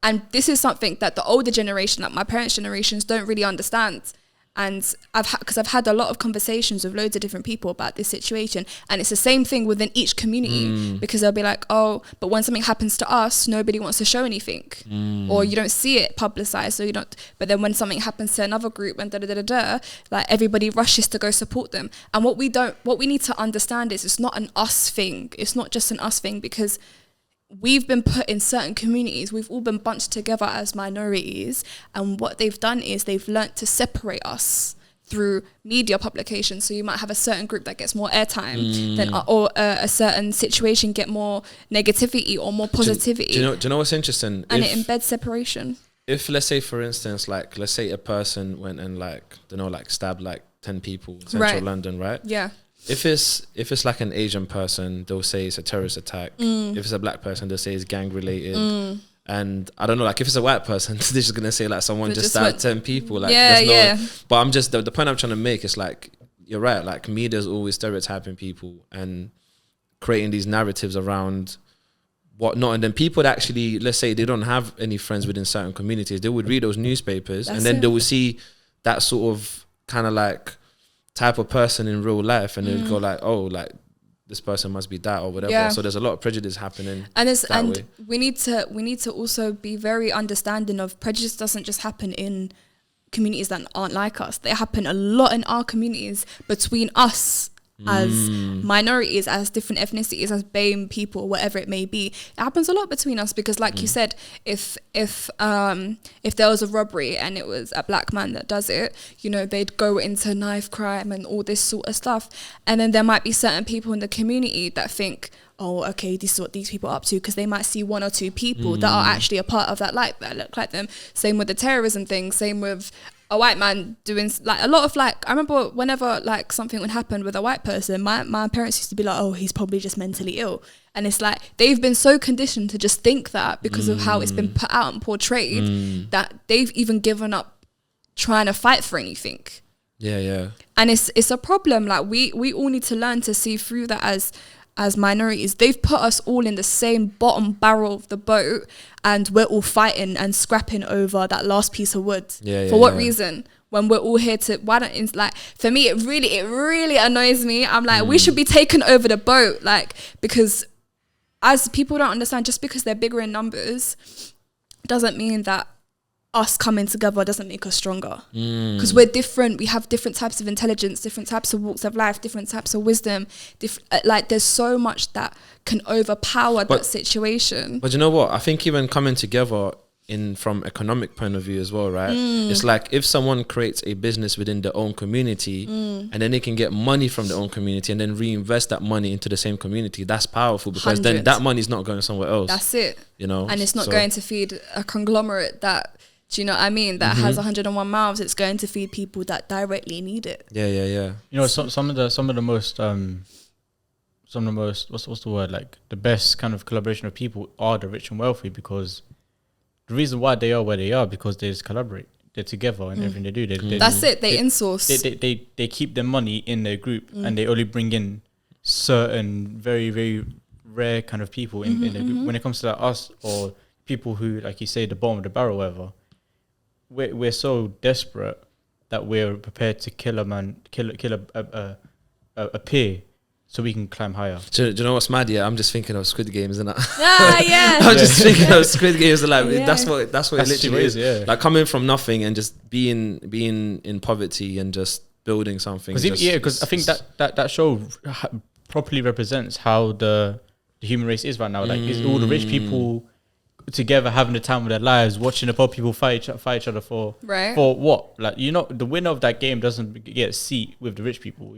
and this is something that the older generation, like my parents' generations, don't really understand. And because I've had a lot of conversations with loads of different people about this situation, and it's the same thing within each community, because they'll be like, oh, but when something happens to us, nobody wants to show anything, or you don't see it publicized, so you don't. But then when something happens to another group and like everybody rushes to go support them. And what we need to understand is it's not an us thing. It's not just an us thing, because we've been put in certain communities, we've all been bunched together as minorities, and what they've done is they've learnt to separate us through media publications. So you might have a certain group that gets more airtime or a certain situation get more negativity or more positivity. Do you know what's interesting? And it embeds separation. If, let's say, for instance, like, let's say a person went and stabbed like 10 people in central London, right? Yeah. If it's like an Asian person, they'll say it's a terrorist attack. If it's a black person, they'll say it's gang related. And I don't know, like if it's a white person, they're just gonna say like someone just stabbed 10 people. Like, But I'm just the point I'm trying to make is like, you're right. Like, media's always stereotyping people and creating these narratives around whatnot. And then people that actually, let's say they don't have any friends within certain communities, they would read those newspapers and then they would see that sort of kind of like type of person in real life, and they'd go like, oh, like this person must be that or whatever. So there's a lot of prejudice happening, and we need to also be very understanding of prejudice. Doesn't just happen in communities that aren't like us. They happen a lot in our communities between us as minorities, as different ethnicities, as BAME people, whatever it may be. It happens a lot between us because, like you said, if there was a robbery and it was a black man that does it, you know, they'd go into knife crime and all this sort of stuff. And then there might be certain people in the community that think, oh, okay, this is what these people are up to, because they might see one or two people that are actually a part of that look like them. Same with the terrorism thing, same with a white man doing like a lot of like, I remember whenever like something would happen with a white person, my parents used to be like, oh, he's probably just mentally ill. And it's like they've been so conditioned to just think that because of how it's been put out and portrayed that they've even given up trying to fight for anything. Yeah. And it's a problem. Like we all need to learn to see through that as minorities. They've put us all in the same bottom barrel of the boat, and we're all fighting and scrapping over that last piece of wood. For what reason? When we're all here to, why don't, it's like, for me, it really annoys me. I'm like, we should be taking over the boat, like, because as people don't understand, just because they're bigger in numbers doesn't mean that us coming together doesn't make us stronger, because we're different. We have different types of intelligence, different types of walks of life, different types of wisdom, like there's so much that can overpower that situation. But you know what, I think even coming together in from economic point of view as well, right? It's like if someone creates a business within their own community and then they can get money from their own community and then reinvest that money into the same community, that's powerful, because then that money is not going somewhere else. That's it. You know, and it's not going to feed a conglomerate that, do you know what I mean, that has 101 mouths. It's going to feed people that directly need it. Yeah. You know, some of the most what's the word, like the best kind of collaboration of people are the rich and wealthy, because the reason why they are where they are, because they just collaborate, they're together, and everything they do, That's it. They insource. They keep their money in their group, and they only bring in certain very, very rare kind of people in the group. When it comes to like us, or people who, like you say, the bottom of the barrel, whatever, we're so desperate that we're prepared to kill a peer so we can climb higher. Do you know what's mad? Yeah, I'm just thinking of Squid Games, isn't it? Yeah. I'm just thinking of Squid Games. Like that's what it literally is. Yeah. Like coming from nothing and just being in poverty and just building something. Because I think that show properly represents how the human race is right now. Like it's all the rich people together having the time of their lives, watching the poor people fight each other for what? Like, you know, the winner of that game doesn't get a seat with the rich people.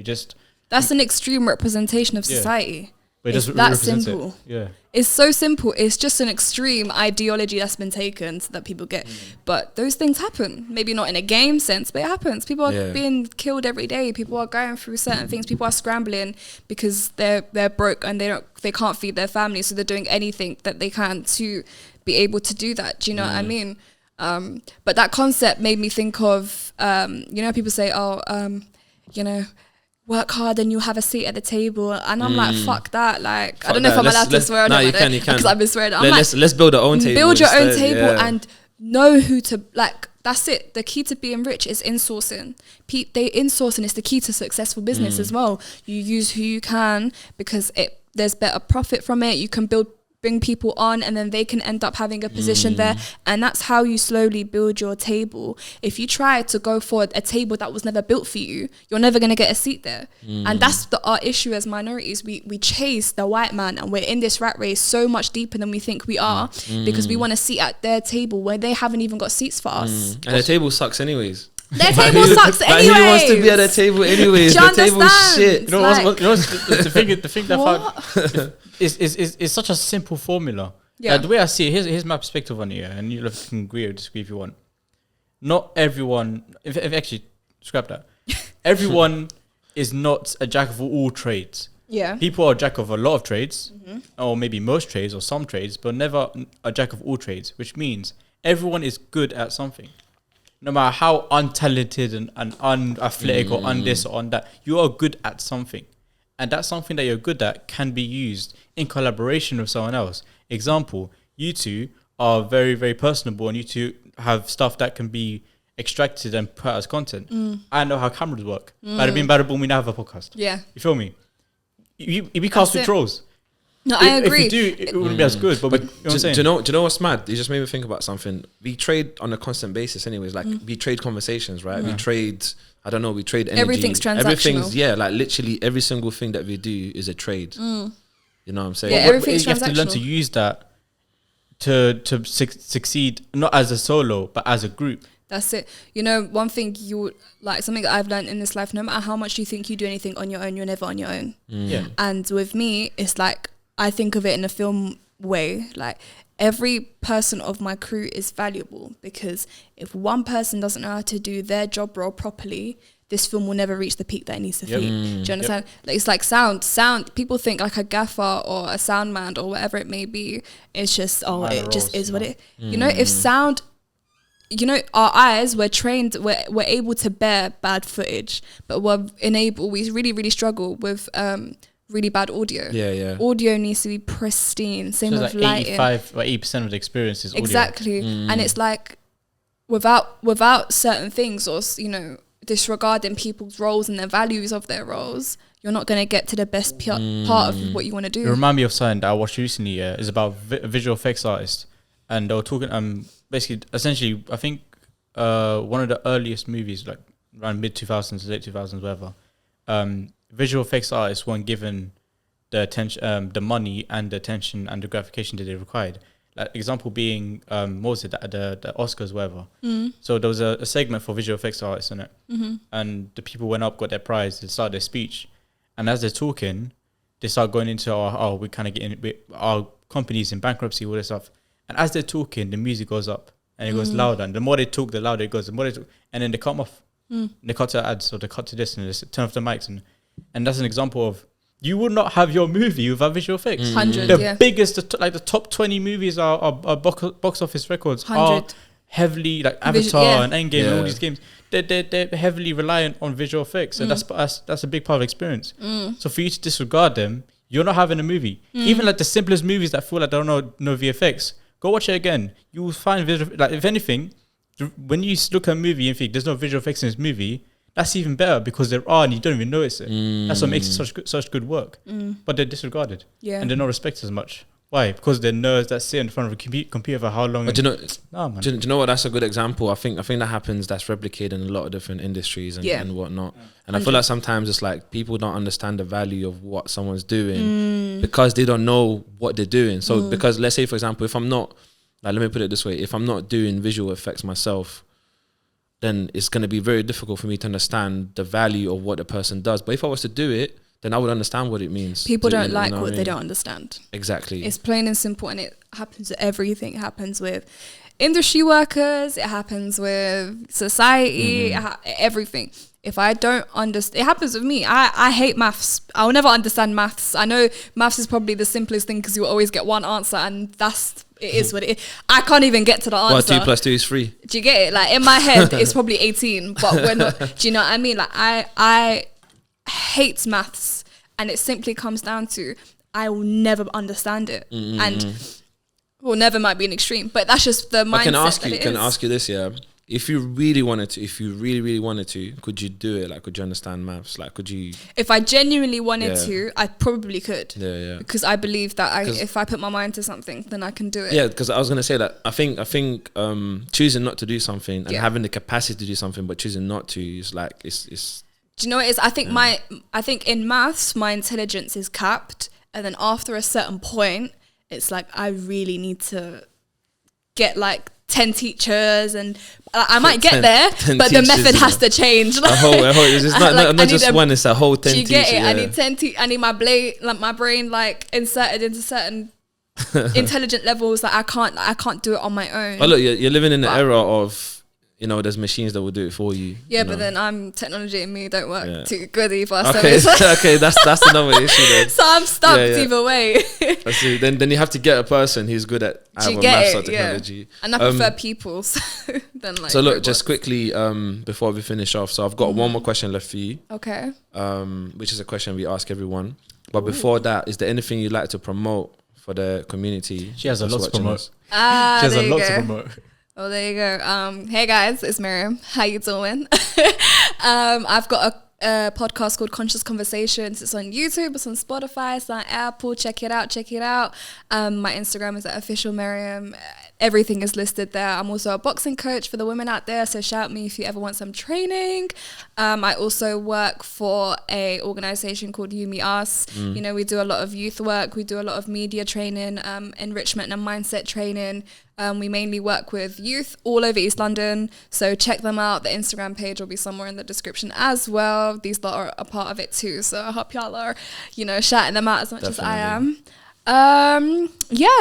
That's an extreme representation of society. But it's that simple. Yeah. It's so simple. It's just an extreme ideology that's been taken so that people get. But those things happen. Maybe not in a game sense, but it happens. People are being killed every day. People are going through certain things. People are scrambling because they're broke and they can't feed their family, so they're doing anything that they can to be able to do that. Do you know what I mean? But that concept made me think of, you know, people say, you know, work hard and you'll have a seat at the table, and I'm like, fuck that. Like, I don't know if I'm allowed to swear. No, you can because I've been swearing. Let's build our own table. Build your own table and know who to, like, that's it. The key to being rich is insourcing. Insourcing is the key to successful business as well. You use who you can, because there's better profit from it. You can bring people on, and then they can end up having a position there, and that's how you slowly build your table. If you try to go for a table that was never built for you, you're never going to get a seat there. And that's our issue as minorities. We chase the white man, and we're in this rat race so much deeper than we think we are, because we want a seat at their table where they haven't even got seats for us. And the table sucks anyways. Their table sucks anyway. Who wants to be at the table anyways? The table's shit. You know, the thing that I found is such a simple formula. Yeah. The way I see it, here's my perspective on it, and you can agree or disagree if you want. Not everyone, if actually scrap that. Everyone is not a jack of all trades. Yeah. People are a jack of a lot of trades, or maybe most trades or some trades, but never a jack of all trades, which means everyone is good at something. No matter how untalented and unathletic or on this or on that, you are good at something. And that something that you're good at can be used in collaboration with someone else. Example, you two are very, very personable, and you two have stuff that can be extracted and put as content. I know how cameras work. Bada bing, bada boom, we now have a podcast. Yeah. You feel me? We cast with trolls. No, I agree. If we do, it wouldn't be as good. But you know what I'm saying? Do you know what's mad? You just made me think about something. We trade on a constant basis anyways. Like, we trade conversations, right? We trade, I don't know, we trade energy. Everything's transactional. Yeah, like literally every single thing that we do is a trade. You know what I'm saying? Yeah, everything's transactional. You have to learn to use that to succeed, not as a solo, but as a group. That's it. You know, one thing something that I've learned in this life, no matter how much you think you do anything on your own, you're never on your own. Yeah. And with me, it's like, I think of it in a film way, like every person of my crew is valuable, because if one person doesn't know how to do their job role properly, this film will never reach the peak that it needs to reach. Do you understand? Like, it's like sound. People think like a gaffer or a sound man or whatever it may be, it's just, it just is what it, you know, if sound, you know, our eyes, we're trained, we're able to bear bad footage, but we really, really struggle with, really bad audio. Yeah. Audio needs to be pristine. Same with lighting. 85 or 80% of the experience is audio. Exactly. And it's like, without certain things, or, you know, disregarding people's roles and their values of their roles, you're not going to get to the best part of what you want to do. It reminded me of something that I watched recently. It's about a visual effects artist, and they were talking essentially I think one of the earliest movies, like around mid 2000s, late 2000s, whatever. Visual effects artists weren't given the attention, the money and the attention and the gratification that they required. Like example being, what was it, the Oscars, whatever. So there was a segment for visual effects artists in it, and the people went up, got their prize, they started their speech, and as they're talking, they start going into we kind of getting our companies in bankruptcy, all this stuff. And as they're talking, the music goes up and it goes louder. And the more they talk, the louder it goes. The more they talk, and then they cut 'em off. They cut to ads, or they cut to this, and they turn off the mics. And that's an example of, you would not have your movie without visual effects. 100, the biggest, the top 20 movies are box office records. 100. Are heavily, like Avatar and Endgame and all these games. They're heavily reliant on visual effects. So that's a big part of the experience. So for you to disregard them, you're not having a movie. Even like the simplest movies that feel like they don't know no VFX, go watch it again. You will find visual, like if anything, when you look at a movie and think there's no visual effects in this movie, that's even better because there are and you don't even notice it. That's what makes it such good work. But they're disregarded. And they're not respected as much. Why? Because they're nerds that sit in front of a computer for how long? But do you know what? That's a good example. I think that happens. That's replicated in a lot of different industries and whatnot. And I feel like sometimes it's like people don't understand the value of what someone's doing because they don't know what they're doing. So because let's say, for example, if I'm not, like, let me put it this way, if I'm not doing visual effects myself, then it's going to be very difficult for me to understand the value of what the person does. But if I was to do it, then I would understand what it means. People don't like what they don't understand. Exactly. It's plain and simple, and it happens with everything. It happens with industry workers. It happens with society. Everything. If I don't understand, it happens with me. I hate maths. I'll never understand maths. I know maths is probably the simplest thing because you always get one answer, and it is what it is. I can't even get to the answer. 2 + 2 is 3. Do you get it? Like in my head, it's probably 18, but we're not. Do you know what I mean? Like I hate maths, and it simply comes down to I will never understand it, and well, never might be an extreme, but that's just the mindset. Can I ask you this? Yeah, if you really wanted to, if you really wanted to, could you do it? Like, could you understand maths? Like, could you? If I genuinely wanted to, I probably could. Yeah. Because I believe that if I put my mind to something, then I can do it. Yeah, because I was gonna say that I think choosing not to do something and having the capacity to do something, but choosing not to is like it's. Do you know what it is? I think in maths my intelligence is capped, and then after a certain point, it's like I really need to get like 10 teachers, and I might get there, but the method has to change. Like, it's not just one; it's a whole 10 teachers. Do you get it? I need 10. I need my brain like inserted into certain intelligent levels that I can't do it on my own. But look, you're living in the era of, there's machines that will do it for you. Yeah, but then technology and me don't work too good either. Okay, okay, that's another issue then. So I'm stuck either way. I see. Then you have to get a person who's good at either maths or technology. Yeah. And I prefer people. So then so look, just quickly before we finish off. So I've got one more question left for you. Okay. Which is a question we ask everyone. But before that, is there anything you'd like to promote for the community? She has a lot to promote. She has a lot to promote. Oh, there you go. Hey guys, it's Meriam. How you doing? I've got a podcast called Conscious Conversations. It's on YouTube, it's on Spotify, it's on Apple. Check it out. My Instagram is @official Meriam. Everything is listed there. I'm also a boxing coach for the women out there, so shout me if you ever want some training. I also work for a organization called You Me Us. We do a lot of youth work. We do a lot of media training, enrichment and mindset training. We mainly work with youth all over East London, so check them out. The Instagram page will be somewhere in the description as well. These lot are a part of it too, so I hope y'all are, shouting them out as much as I am.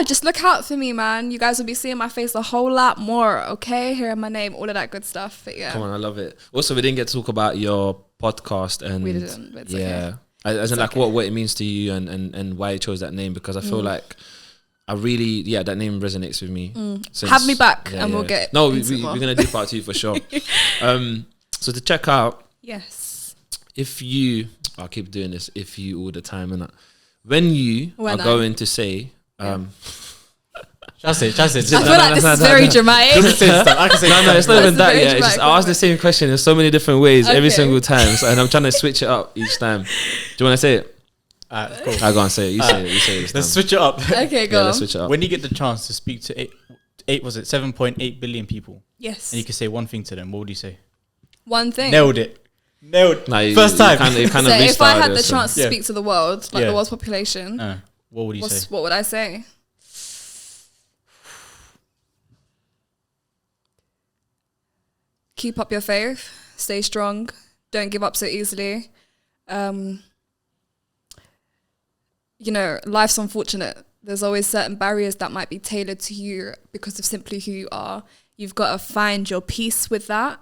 Just look out for me, man. You guys will be seeing my face a whole lot more, okay? Hearing my name, all of that good stuff. But yeah. Come on, I love it. Also, we didn't get to talk about your podcast, and we didn't, but it's okay. As in like what it means to you and why you chose that name, because I feel like I really, that name resonates with me. Have me back and we'll get No, we're going to do part 2 for sure. So to check out, yes, I'll keep doing this, if you all the time, and when you are going to say, Just it. I feel like this is very dramatic. I can say no, it's not even that. Yeah, it's just I ask the same question in so many different ways every single time, and I'm trying to switch it up each time. Do you want to say it? Cool. I go and say it. You say it. Let's switch it up. Okay, go on. Let's switch it up. When you get the chance to speak to 7.8 billion people, yes, and you can say one thing to them, what would you say? One thing. Nailed it. First time. You kind of so if I had the chance to speak to the world, like the world's population, what would you say? What would I say? keep up your faith, stay strong, don't give up so easily. You know, life's unfortunate. There's always certain barriers that might be tailored to you because of simply who you are. You've got to find your peace with that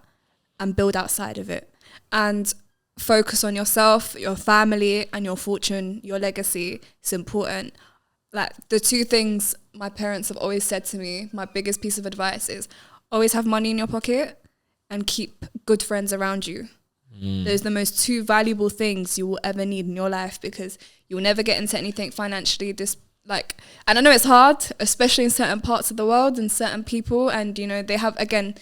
and build outside of it. And focus on yourself, your family, and your fortune, your legacy. It's important. Like, the two things my parents have always said to me, my biggest piece of advice is always have money in your pocket and keep good friends around you. Those are the most two valuable things you will ever need in your life, because you'll never get into anything financially. And I know it's hard, especially in certain parts of the world and certain people, and you know, they have, again,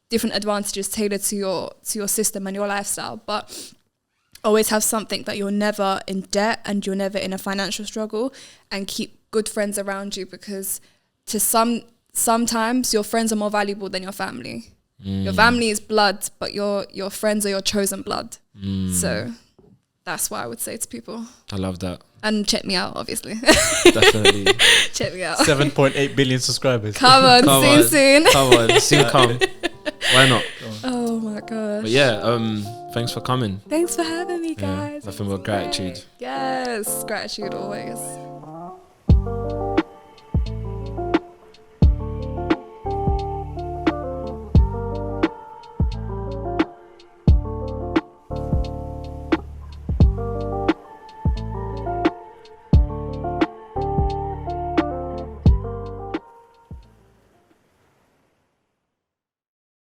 different advantages tailored to your system and your lifestyle, but always have something that you're never in debt and you're never in a financial struggle, and keep good friends around you, because sometimes your friends are more valuable than your family. Your family is blood, but your friends are your chosen blood. So that's what I would say to people. I love that. And check me out, obviously. Definitely. Check me out. 7.8 billion subscribers. Come on, soon. Come on, soon come. Why not? Oh my gosh. But yeah, thanks for coming. Thanks for having me, guys. Nothing but gratitude. Yes, gratitude always.